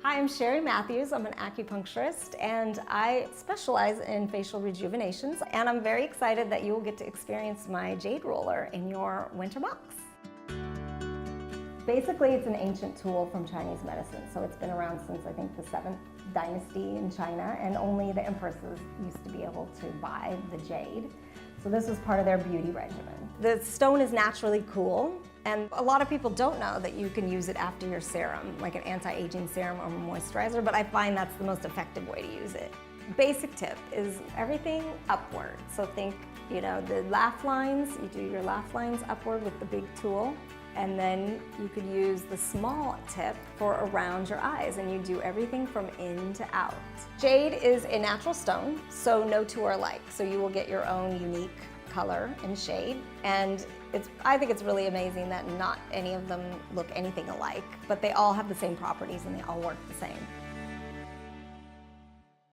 Hi, I'm Sherrie Matthews. I'm an acupuncturist and I specialize in facial rejuvenations, and I'm very excited that you will get to experience my Jade roller in your winter box. Basically, it's an ancient tool from Chinese medicine, so it's been around since I think the 7th dynasty in China, and only the empresses used to be able to buy the jade. So this was part of their beauty regimen. The stone is naturally cool, and a lot of people don't know that you can use it after your serum, like an anti-aging serum or moisturizer, but I find that's the most effective way to use it. Basic tip is everything upward. So think, the laugh lines, you do your laugh lines upward with the big tool, and then you could use the small tip for around your eyes, and you do everything from in to out. Jade is a natural stone, so no two are alike. So you will get your own unique color and shade, and I think it's really amazing that not any of them look anything alike, but they all have the same properties and they all work the same.